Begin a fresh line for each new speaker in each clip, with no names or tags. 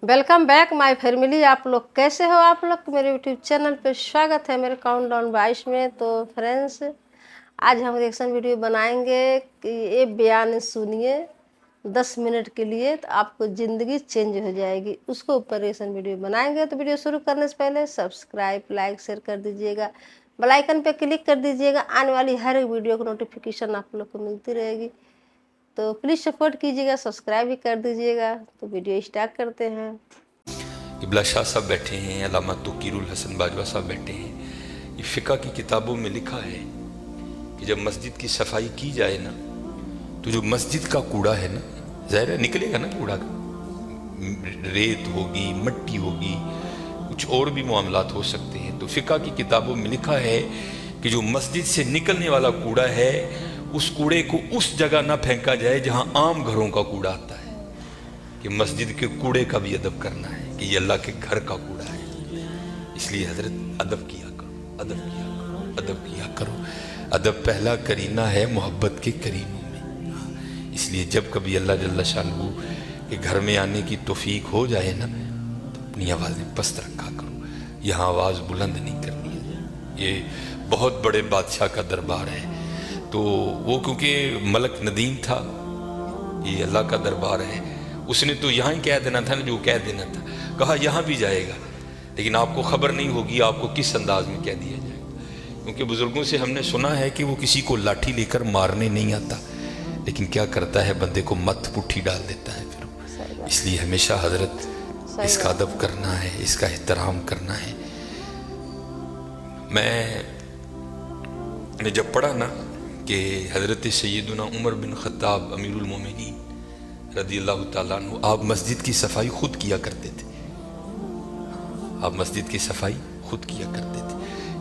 Welcome back my family. आप लोग कैसे हो? आप लोग मेरे यूट्यूब चैनल पे स्वागत है मेरे काउंटडाउन 22 में। तो फ्रेंड्स, आज हम रिएक्शन वीडियो बनाएंगे कि ये बयान सुनिए 10 मिनट के लिए तो आपको ज़िंदगी चेंज हो जाएगी, उसको ऊपर रिएक्शन वीडियो बनाएंगे। तो वीडियो शुरू करने से पहले सब्सक्राइब, लाइक, शेयर कर दीजिएगा, बेल आइकन पे क्लिक कर दीजिएगा। आने वाली हर एक वीडियो की नोटिफिकेशन आप लोग को मिलती रहेगी, तो प्लीज़ सपोर्ट कीजिएगा, सब्सक्राइब भी कर दीजिएगा। तो वीडियो स्टार्ट करते हैं।
इब्ला शाह साहब बैठे हैं, अल्लामा तोकीरुल हसन बाजवा साहब बैठे हैं। ये फ़िक़्ह की किताबों में लिखा है कि जब मस्जिद की सफाई की जाए ना, तो जो मस्जिद का कूड़ा है ना, ज़ाहिर है निकलेगा ना कूड़ा का, रेत होगी, मट्टी होगी, कुछ और भी मामलात हो सकते हैं। तो फ़िक़्ह की किताबों में लिखा है कि जो मस्जिद से निकलने वाला कूड़ा है, उस कूड़े को उस जगह ना फेंका जाए जहाँ आम घरों का कूड़ा आता है। कि मस्जिद के कूड़े का भी अदब करना है कि ये अल्लाह के घर का कूड़ा है। इसलिए हजरत अदब किया करो, अदब किया करो, अदब किया करो। अदब पहला करीना है मोहब्बत के करीनों में। इसलिए जब कभी अल्लाह जल्ला शानहू के घर में आने की तौफीक हो जाए ना, तो अपनी आवाज़ें पस्त रखा करो, यहाँ आवाज़ बुलंद नहीं करनी है। ये बहुत बड़े बादशाह का दरबार है, तो वो क्योंकि मलक नदीम था, ये अल्लाह का दरबार है, उसने तो यहाँ ही कह देना था ना जो कह देना था, कहा यहाँ भी जाएगा, लेकिन आपको खबर नहीं होगी आपको किस अंदाज में कह दिया जाएगा। क्योंकि बुजुर्गों से हमने सुना है कि वो किसी को लाठी लेकर मारने नहीं आता, लेकिन क्या करता है, बंदे को मत पुट्ठी डाल देता है फिर। इसलिए हमेशा हजरत इसका अदब करना है, इसका एहतराम करना है। मैंने जब पढ़ा ना कि हजरत सैयदना उमर बिन खत्ताब अमीरुल मोमिनीन रज़ी अल्लाह ताला अन्हु आप मस्जिद की सफाई खुद किया करते थे, आप मस्जिद की सफाई खुद किया करते थे।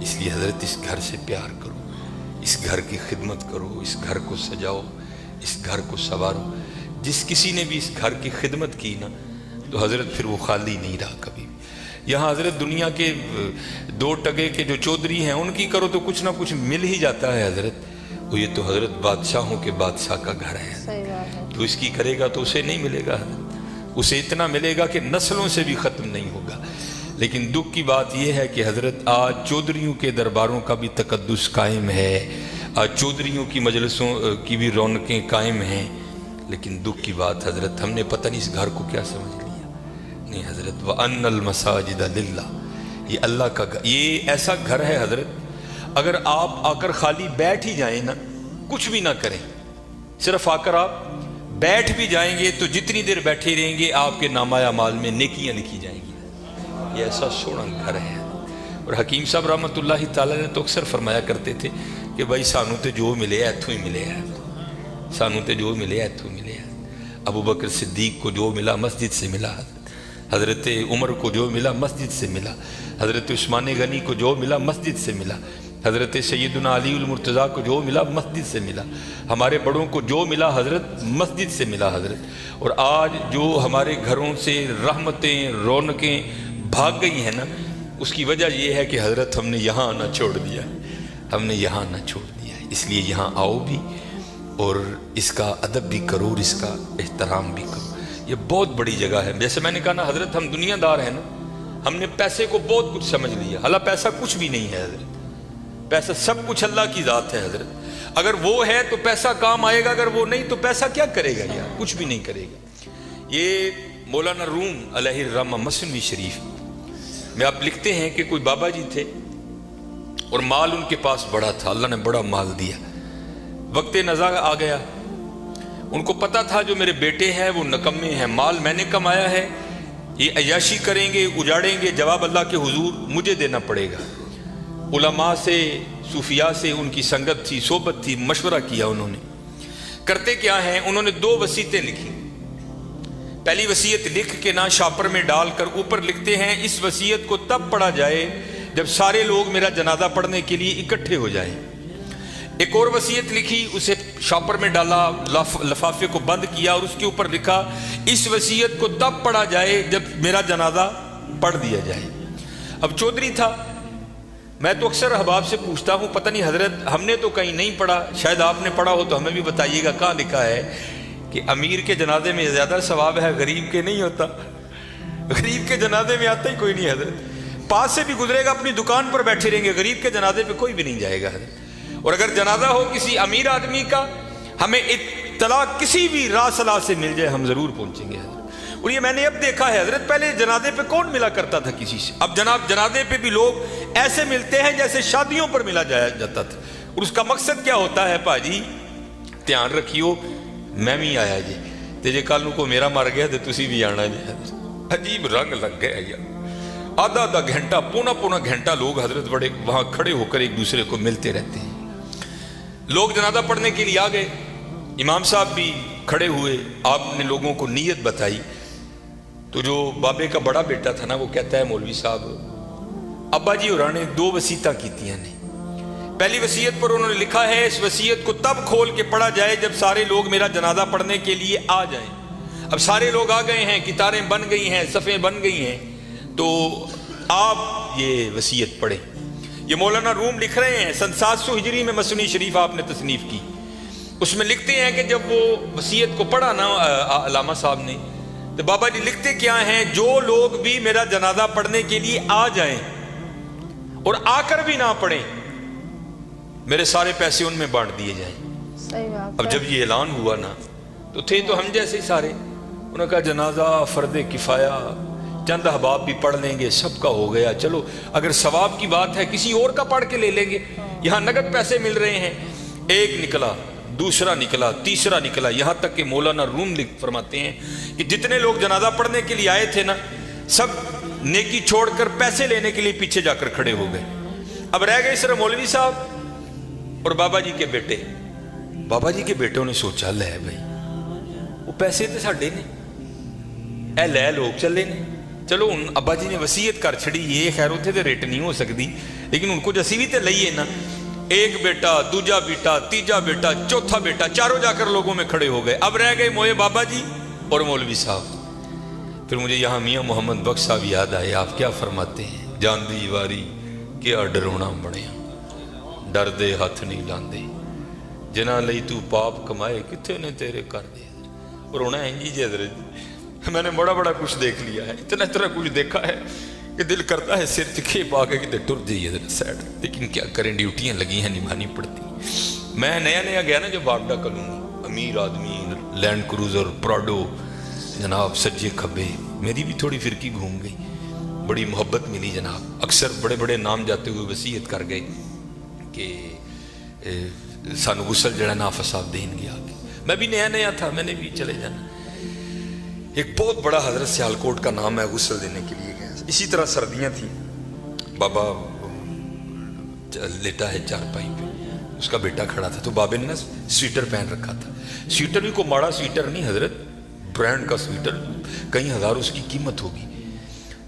इसलिए हजरत इस घर से प्यार करो, इस घर की खिदमत करो, इस घर को सजाओ, इस घर को संवारो। जिस किसी ने भी इस घर की खिदमत की ना, तो हजरत फिर वो खाली नहीं रहा कभी भी। यहाँ हजरत दुनिया के 2 टके के जो चौधरी हैं उनकी करो तो कुछ ना कुछ मिल ही जाता है हजरत। वो ये तो हजरत बादशाहों के बादशाह का घर है,
सही बात है।
तो इसकी करेगा तो उसे नहीं मिलेगा, उसे इतना मिलेगा कि नस्लों से भी ख़त्म नहीं होगा। लेकिन दुख की बात यह है कि हजरत आज चौधरियों के दरबारों का भी तकद्दुस कायम है, आज चौधरियों की मजलिसों की भी रौनकें कायम हैं। लेकिन दुख की बात हजरत, हमने पता नहीं इस घर को क्या समझ लिया। नहीं हजरत, व अन्नल मसाजिद लिल्लाह, ये अल्लाह का घर, ये ऐसा घर है हजरत, अगर आप आकर खाली बैठ ही जाएं ना, कुछ भी ना करें, सिर्फ आकर आप बैठ भी जाएंगे तो जितनी देर बैठे रहेंगे आपके नामाया माल में नेकियां लिखी जाएंगी। ये ऐसा सोना घर है। और हकीम साहब रहमतुल्लाहि ताला ने तो अक्सर फरमाया करते थे कि भाई सानू तो जो मिले इत्थों ही मिले है, सानू तो जो मिले इत्थों मिले है। अबू बकर सिद्दीक को जो मिला मस्जिद से मिला, हजरत उमर को जो मिला मस्जिद से मिला, हजरत उस्मान गनी को जो मिला मस्जिद से मिला, हज़रत सैयदना अली उल मुर्तज़ा को जो मिला मस्जिद से मिला, हमारे बड़ों को जो मिला हज़रत मस्जिद से मिला हज़रत। और आज जो हमारे घरों से रहमतें रौनकें भाग गई हैं ना, उसकी वजह यह है कि हज़रत हमने यहाँ आना छोड़ दिया, हमने यहाँ आना छोड़ दिया। इसलिए यहाँ आओ भी और इसका अदब भी करो और इसका एहतराम भी करो। ये बहुत बड़ी जगह है। जैसे मैंने कहा ना हज़रत, हम दुनियादार हैं ना, हमने पैसे को बहुत कुछ समझ लिया, हालांकि पैसा कुछ भी नहीं है हज़रत। पैसा सब कुछ अल्लाह की ज़ात है हजरत। अगर वो है तो पैसा काम आएगा, अगर वो नहीं तो पैसा क्या करेगा यार, कुछ भी नहीं करेगा। ये मौलाना रूम अलैहिर्रहमा मसनवी शरीफ में आप लिखते हैं कि कोई बाबा जी थे और माल उनके पास बड़ा था, अल्लाह ने बड़ा माल दिया। वक्त नज़ा आ गया, उनको पता था जो मेरे बेटे हैं वो नकम्मे हैं, माल मैंने कमाया है, ये अय्याशी करेंगे, उजाड़ेंगे, जवाब अल्लाह के हुजूर मुझे देना पड़ेगा। उलमा से, सूफिया से उनकी संगत थी, सोबत थी, मशवरा किया उन्होंने। करते क्या हैं, उन्होंने 2 वसीयतें लिखी। पहली वसीयत लिख के ना शापर में डालकर ऊपर लिखते हैं, इस वसीयत को तब पढ़ा जाए जब सारे लोग मेरा जनाजा पढ़ने के लिए इकट्ठे हो जाएं। एक और वसीयत लिखी, उसे शापर में डाला, लफाफे को बंद किया और उसके ऊपर लिखा, इस वसीयत को तब पढ़ा जाए जब मेरा जनाजा पढ़ दिया जाए। अब चौधरी था, मैं तो अक्सर अहबाब से पूछता हूँ, पता नहीं हजरत हमने तो कहीं नहीं पढ़ा, शायद आपने पढ़ा हो तो हमें भी बताइएगा, कहाँ लिखा है कि अमीर के जनाजे में ज़्यादा सवाब है गरीब के नहीं होता। गरीब के जनाजे में आता ही कोई नहीं हजरत। पास से भी गुजरेगा अपनी दुकान पर बैठे रहेंगे, गरीब के जनाजे पे कोई भी नहीं जाएगा हजरत। और अगर जनाजा हो किसी अमीर आदमी का, हमें इत्तला किसी भी रासला से मिल जाए, हम जरूर पहुंचेंगे हजरत। और ये मैंने अब देखा है हजरत, पहले जनाजे पे कौन मिला करता था किसी से, अब जनाब जनाजे पे भी लोग ऐसे मिलते हैं जैसे शादियों पर मिला जाता था। और उसका मकसद क्या होता है, भाजी ध्यान रखियो, मैं भी आया जी ते जे कल को मेरा मर गया तो तुसी भी आना जी। अजीब रंग लग गया यार। आधा आधा घंटा, पौना पौना घंटा लोग हजरत बड़े वहां खड़े होकर एक दूसरे को मिलते रहते हैं। लोग जनाजा पढ़ने के लिए आ गए, इमाम साहब भी खड़े हुए, आपने लोगों को नीयत बताई। तो जो बाबे का बड़ा बेटा था ना, वो कहता है मौलवी साहब अब्बा जी होरां ने 2 वसीयतां कीतियां ने। पहली वसीयत पर उन्होंने लिखा है, इस वसीयत को तब खोल के पढ़ा जाए जब सारे लोग मेरा जनाजा पढ़ने के लिए आ जाएं। अब सारे लोग आ गए हैं, कितारें बन गई हैं, सफ़ें बन गई हैं, तो आप ये वसीयत पढ़ें। ये मौलाना रूम लिख रहे हैं, सन 700 हिजरी में मसनी शरीफ आपने तसनीफ की। उसमें लिखते हैं कि जब वो वसीयत को पढ़ा ना अल्लामा साहब ने, तो बाबा जी लिखते क्या हैं, जो लोग भी मेरा जनाजा पढ़ने के लिए आ जाएं और आकर भी ना पढ़ें, मेरे सारे पैसे उनमें बांट दिए जाएं।
सही बात।
अब जब ये ऐलान हुआ ना, तो थे तो हम जैसे ही सारे, उन्होंने कहा जनाजा फर्द किफ़ाया, चंद अहबाब भी पढ़ लेंगे, सबका हो गया। चलो अगर सवाब की बात है किसी और का पढ़ के ले लेंगे, यहाँ नगद पैसे मिल रहे हैं। एक निकला, दूसरा निकला, तीसरा निकला, यहाँ तक कि मौलाना रूम फरमाते हैं कि जितने लोग जनाजा पढ़ने के लिए आए थे ना, सब नेकी छोड़कर पैसे लेने के लिए पीछे जाकर खड़े हो गए। अब रह गए सिर्फ मौलवी साहब और बाबा जी के बेटे। बाबा जी के बेटों ने सोचा, ले भाई वो पैसे तो साढ़े ने, ए लै लोग चले ने, चलो हूँ अब्बा जी ने वसीयत कर छड़ी, ये खैर उत्थे तो रेट नहीं हो सकती, लेकिन उनको असी भी तो लईए ना। एक बेटा, दूजा बेटा, तीजा बेटा, चौथा बेटा, चारों जाकर लोगों में खड़े हो गए। अब रह गए मोए बाबा जी और मौलवी साहब। फिर मुझे यहाँ मियाँ मोहम्मद बख्श साहब याद आए। आप क्या फरमाते हैं, जान दी वारी क्या डरोना बने, डर दे हथ नहीं लांदे, जिन्हां लई तू पाप कमाए किथे ने तेरे कर दे। और रोना है जी हजरत, मैंने बड़ा बड़ा कुछ देख लिया है, इतना इतना कुछ देखा है कि दिल करता है सिर चिखे पा के कि टुर जाइए साइड, लेकिन क्या करें, ड्यूटियां लगी हैं, निभानी पड़ती। मैं नया नया गया ना जब बागडा कलूँ, अमीर आदमी, लैंड क्रूजर, प्राडो, जनाब सज्जे खब्बे, मेरी भी थोड़ी फिरकी घूम गई, बड़ी मोहब्बत मिली जनाब। अक्सर बड़े बड़े नाम जाते हुए वसीयत कर गए कि सानू गुसल जड़ा नाफा साहब देन गया। मैं भी नया नया था, मैंने भी चले जाना। एक बहुत बड़ा हजरत सियालकोट का नाम है, गुसल देने के लिए गया। इसी तरह सर्दियां थी, बाबा लेटा है चारपाई पे, उसका बेटा खड़ा था, तो बाबे ने ना स्वेटर पहन रखा था। स्वेटर भी कोई माड़ा स्वेटर नहीं हजरत, ब्रांड का स्वेटर, कई हज़ार उसकी कीमत होगी।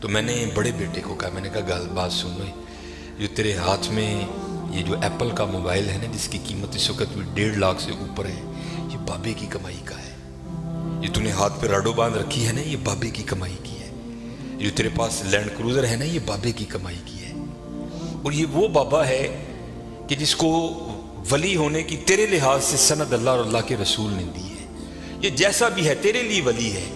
तो मैंने बड़े बेटे को कहा, मैंने कहा गल बात सुन लो, जो तेरे हाथ में ये जो एप्पल का मोबाइल है ना, जिसकी कीमत इस वक्त भी 1.5 लाख से ऊपर है, ये बाबे की कमाई का है। ये तूने हाथ पे राडो बांध रखी है ना, ये बाबे की कमाई की है। जो तेरे पास लैंड क्रूजर है ना, ये बाबे की कमाई की है। और ये वो बाबा है कि जिसको वली होने की तेरे लिहाज से सनद अल्लाह और अल्लाह के रसूल ने दी है। ये जैसा भी है तेरे लिए वली है।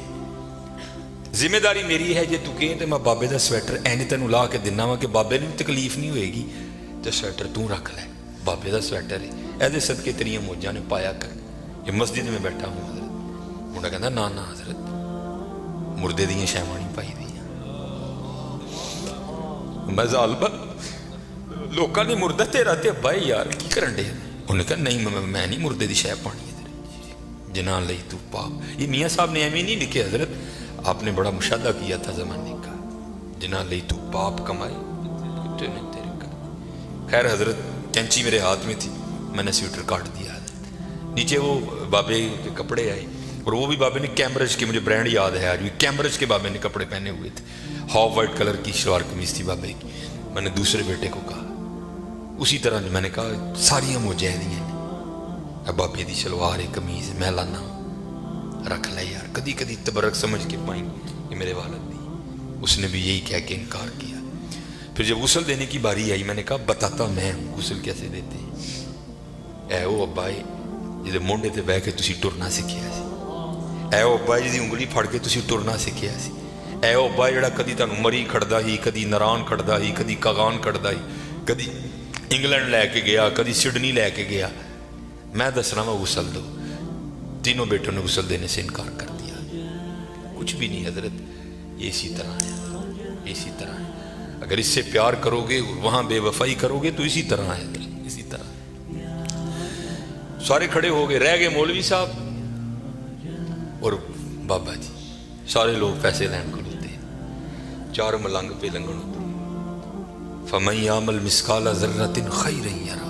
जिम्मेदारी मेरी है, जे तू कहें तो मैं बाबे का स्वेटर एने तेन ला के दिना वा कि बाबे ने तकलीफ नहीं होएगी, तो स्वेटर तू रख ले, बाबे का स्वेटर है, ऐसे सदके तेरिया मौजा ने पाया कर। ये मस्जिद में बैठा हूँ हजरत, मुंडा कहता ना ना हजरत, मुर्दे दियां शैवां नहीं पाई दी। मैं जालबा लोगों ने मुर्दा तेरा ते भाई यार की करन दे। उन्हें कहा नहीं मैं नहीं मुर्दे की शै पानी है, जिन्हां लई तू पाप। ये मियाँ साहब ने एवं नहीं लिखे हजरत, आपने बड़ा मुशादा किया था जमाने का, जिन्हां लई तू पाप कमाए तेरे कर। खैर हजरत कैंची मेरे हाथ में थी, मैंने स्वेटर काट दिया। नीचे वो बाबे के कपड़े आए, और वो भी बाबे ने कैम्ब्रिज के, मुझे ब्रांड याद है आज भी, कैम्ब्रिज के बाबे ने कपड़े पहने हुए थे। हाफ वाइट कलर की शलवार कमीज थी बाबे की। मैंने दूसरे बेटे को कहा, उसी तरह मैंने कहा सारियां मौजा दियां ने, अब बाबे की शलवार है, कमीज मैं लाना रख ले यार, कदी कदी तबरक समझ के पाई, ये मेरे वालिद दी। उसने भी यही कह के इनकार किया। फिर जब गुसल देने की बारी आई, मैंने कहा बताता मैं हूँ गुसल कैसे देते हैं। ऐ ओ अब्बा जिहदे मोंढे ते बह के तुसीं टुरना सिक्खिया सी, ऐ ओ अब्बा जिहदी उंगली फड़ के तुसीं टुरना सिक्खिया सी, ਐ ਓਬਾ ਜਿਹੜਾ ਕਦੀ ਤੁਹਾਨੂੰ ਮਰੀ ਖੜਦਾ ਸੀ, ਕਦੀ ਨਰਾਨ ਖੜਦਾ ਸੀ, ਕਦੀ ਕਗਾਨ ਖੜਦਾ ਸੀ, ਕਦੀ ਇੰਗਲੈਂਡ ਲੈ ਕੇ ਗਿਆ, कभी सिडनी लैके गया। मैं दस रहा वह गुसल दो, तीनों बेटों ने गुसल देने से इनकार कर दिया। कुछ भी नहीं हजरत, ये इसी तरह है, इसी तरह है। अगर इससे प्यार करोगे, वहाँ बेवफाई करोगे तो इसी तरह है, इसी तरह। सारे खड़े हो गए, रह गए मौलवी साहब और बाबा जी। सारे लोग पैसे लैन को लेते, चार मलंग पे लंघन होते। फमन यामल मिसकाला ज़र्रतिन खैरन यरा,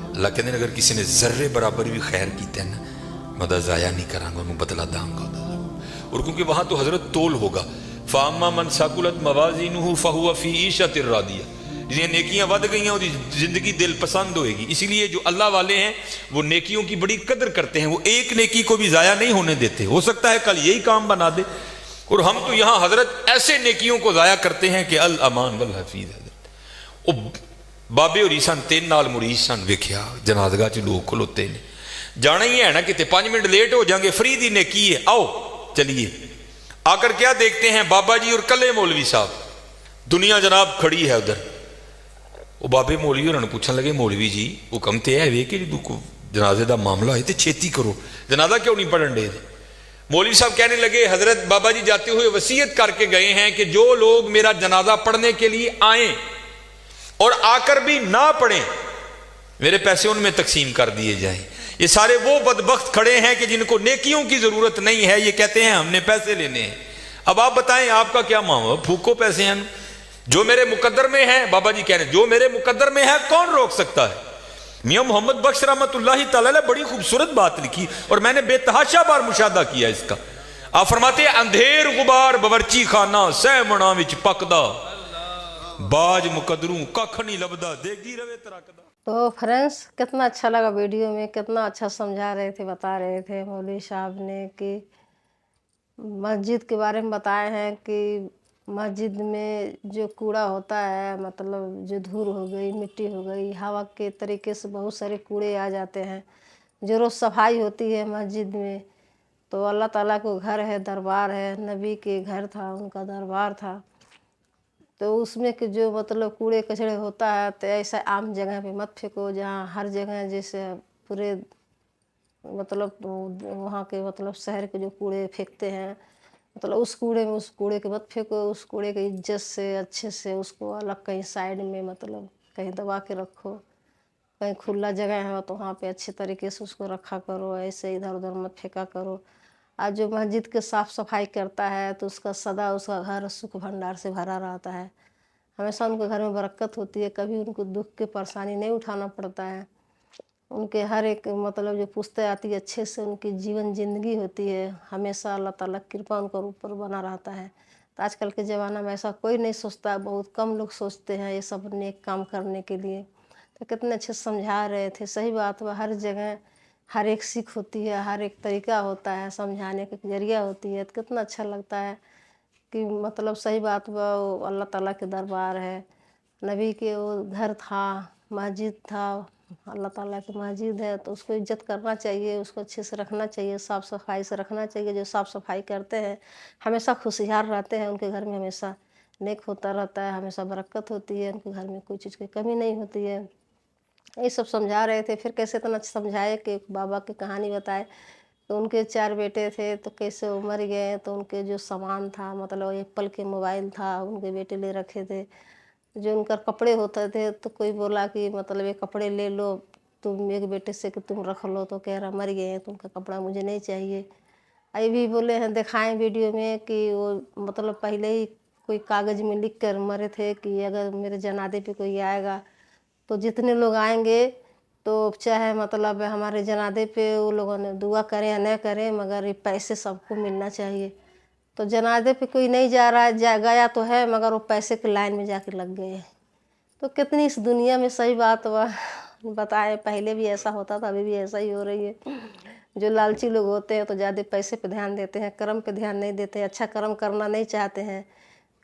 अल्लाह कहते अगर किसी ने जर्रे बराबर भी खैर की ना, मैं ज़ाया नहीं करांगा, उन्हें बदला दांगा। और क्योंकि वहाँ तो हजरत तोल होगा। फ़ाम्मा मन साकुलत मवाज़िनुहु फ़हुव फ़ी ईशतिर रादिया, जिन्हें नेकियां वध गई हैं उसकी ज़िंदगी दिल पसंद होएगी। इसीलिए जो अल्लाह वाले हैं वो नेकियों की बड़ी कदर करते हैं, वो एक नेकी को भी ज़ाया नहीं होने देते। हो सकता है कल यही काम बना दे, और हम तो यहाँ हजरत ऐसे नेकियों को ज़ाया करते हैं कि अल अमान वल हफीज़। हजरत बाबे होरी सन, 3 नाल मुरीद सन, वेख्या जनाजगा च लोग खलोते ने, जाना ही है ना किते, 5 मिनट लेट हो जाएंगे, फ्री दी नेकी है, आओ चलिए। आकर क्या देखते हैं, बाबा जी और कले मौलवी साहब, दुनिया जनाब खड़ी है उधर। वो बाबे मौलवी उन्होंने पूछने लगे, मौलवी जी हुक्म तो है वे कि जो जनाजे का मामला है तो छेती करो, जनाजा क्यों नहीं पढ़न दे। मौलवी साहब कहने लगे, हजरत बाबा जी जाते हुए वसीयत करके गए हैं कि जो लोग मेरा जनाजा पढ़ने के लिए आए और आकर भी ना पढ़ें, मेरे पैसे उनमें तकसीम कर दिए जाएं। ये सारे वो बदबख्त खड़े हैं कि जिनको नेकियों की जरूरत नहीं है, ये कहते हैं हमने पैसे लेने हैं। अब आप बताएं आपका क्या मामला, फूको पैसे हैं, जो मेरे मुकद्दर में है। बाबा जी कह रहे हैं जो मेरे मुकद्दर में है कौन रोक सकता है। मियां मोहम्मद बख्श रहमतुल्लाहि तआला ने बड़ी खूबसूरत बात लिखी और मैंने बेतहाशा बार मुशादा किया इसका। आप फरमाते हैं, अंधेर गुबार बवर्ची खाना सह मना विच पकदा, बाज मुकदरू कख नहीं लभदा, देगी रवे तरकदा।
तो फ्रेंड्स, कितना अच्छा लगा वीडियो में, कितना अच्छा समझा रहे थे, बता रहे थे मौलवी साहब ने कि मस्जिद के बारे में बताए हैं कि मस्जिद में जो कूड़ा होता है, मतलब जो धूल हो गई, मिट्टी हो गई, हवा के तरीके से बहुत सारे कूड़े आ जाते हैं। जो रोज़ सफाई होती है मस्जिद में, तो अल्लाह ताला को घर है, दरबार है, नबी के घर था, उनका दरबार था, तो उसमें कि जो मतलब कूड़े कचड़े होता है तो ऐसा आम जगह पे मत फेंको, जहाँ हर जगह जैसे पूरे मतलब वहाँ के मतलब शहर के जो कूड़े फेंकते हैं, मतलब उस कूड़े में, उस कूड़े के मत फेंको। उस कूड़े के इज्जत से अच्छे से उसको अलग कहीं साइड में मतलब कहीं दबा के रखो। कहीं खुला जगह है तो वहाँ पे अच्छे तरीके से उसको रखा करो, ऐसे इधर उधर मत फेंका करो। आज जो मस्जिद के साफ़ सफाई करता है तो उसका सदा उसका घर सुख भंडार से भरा रहता है, हमेशा उनके घर में बरकत होती है, कभी उनको दुख की परेशानी नहीं उठाना पड़ता है। उनके हर एक मतलब जो पुश्तें आती है अच्छे से उनकी जीवन ज़िंदगी होती है, हमेशा अल्लाह ताला की कृपा उनके ऊपर बना रहता है। तो आजकल के ज़माना में ऐसा कोई नहीं सोचता, बहुत कम लोग सोचते हैं ये सब नेक काम करने के लिए। तो कितने अच्छे समझा रहे थे, सही बात हुआ, हर जगह हर एक सीख होती है, हर एक तरीका होता है, समझाने का जरिया होती है। तो कितना अच्छा लगता है कि मतलब सही बात हुआ, वो अल्लाह ताला के दरबार है, नबी के वो घर था, मस्जिद था, अल्लाह ताला की मस्जिद है, तो उसको इज्जत करना चाहिए, उसको अच्छे से रखना चाहिए, साफ़ सफाई से रखना चाहिए। जो साफ़ सफाई करते हैं हमेशा खुशहाल रहते हैं, उनके घर में हमेशा नेक होता रहता है, हमेशा बरकत होती है, उनके घर में कोई चीज़ की कमी नहीं होती है। ये सब समझा रहे थे। फिर कैसे इतना समझाए कि बाबा की कहानी बताए तो उनके 4 बेटे थे, तो कैसे वो मर गए, तो उनके जो सामान था मतलब एप्पल के मोबाइल था, उनके बेटे ले रखे थे। जो उनका कपड़े होते थे तो कोई बोला कि मतलब ये कपड़े ले लो तुम एक बेटे से कि तुम रख लो, तो कह रहा मर गए हैं तो उनका कपड़ा मुझे नहीं चाहिए। ये भी बोले हैं, दिखाएं वीडियो में कि वो मतलब पहले ही कोई कागज़ में लिख कर मरे थे कि अगर मेरे जनाजे पे कोई आएगा तो जितने लोग आएंगे तो चाहे मतलब हमारे जनाजे पे वो लोगों ने दुआ करें या न करें, मगर ये पैसे सबको मिलना चाहिए। तो जनाजे पे कोई नहीं जा रहा है, गया तो है मगर वो पैसे की लाइन में जाके लग गए। तो कितनी इस दुनिया में सही बात हुआ बताए, पहले भी ऐसा होता था, अभी भी ऐसा ही हो रही है। जो लालची लोग होते हैं तो ज़्यादा पैसे पे ध्यान देते हैं, कर्म पे ध्यान नहीं देते हैं, अच्छा कर्म करना नहीं चाहते हैं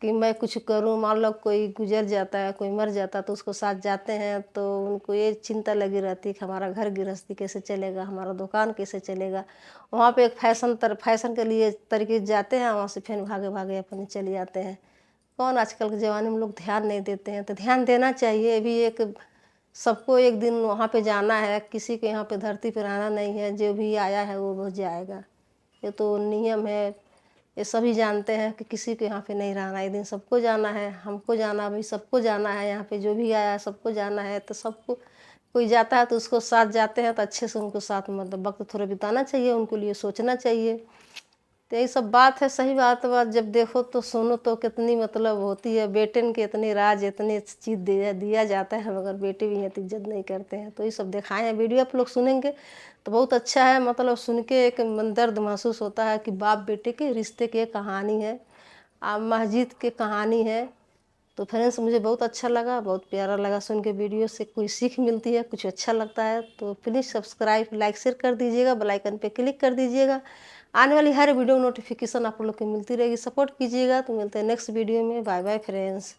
कि मैं कुछ करूं, मान लो कोई गुजर जाता है, कोई मर जाता है तो उसको साथ जाते हैं तो उनको ये चिंता लगी रहती है कि हमारा घर गृहस्थी कैसे चलेगा, हमारा दुकान कैसे चलेगा। वहाँ पे एक फैशन के लिए तरीके जाते हैं, वहाँ से फिर भागे भागे अपने चले आते हैं। कौन आजकल के ज़माने में लोग ध्यान नहीं देते हैं, तो ध्यान देना चाहिए। भी एक सबको एक दिन वहाँ पे जाना है, किसी को यहाँ पे धरती पर आना नहीं है, जो भी आया है वो जाएगा। ये तो नियम है, ये सभी जानते हैं कि किसी को यहाँ पे नहीं रहना, एक दिन सबको जाना है, हमको जाना, भाई सबको जाना है, यहाँ पे जो भी आया है सबको जाना है। तो सबको कोई जाता है तो उसको साथ जाते हैं तो अच्छे से उनको साथ मतलब वक्त थोड़ा बिताना चाहिए, उनको लिए सोचना चाहिए। तो यही सब बात है, सही बात जब देखो तो सुनो तो कितनी मतलब होती है। बेटे के इतने राज इतने चीज़ दिया जाता है, मगर बेटे भी हैं तो इज्जत नहीं करते हैं। तो ये सब दिखाए हैं, वीडियो आप लोग सुनेंगे तो बहुत अच्छा है, मतलब सुन के एक दर्द महसूस होता है कि बाप बेटे के रिश्ते की कहानी है, मस्जिद की कहानी है। तो फ्रेंड्स मुझे बहुत अच्छा लगा, बहुत प्यारा लगा सुन के। वीडियो से कोई सीख मिलती है, कुछ अच्छा लगता है तो प्लीज़ सब्सक्राइब लाइक शेयर कर दीजिएगा, बेल आइकन पे क्लिक कर दीजिएगा। आने वाली हर वीडियो नोटिफिकेशन आप लोग को मिलती रहेगी। सपोर्ट कीजिएगा। तो मिलते हैं नेक्स्ट वीडियो में। Bye bye friends.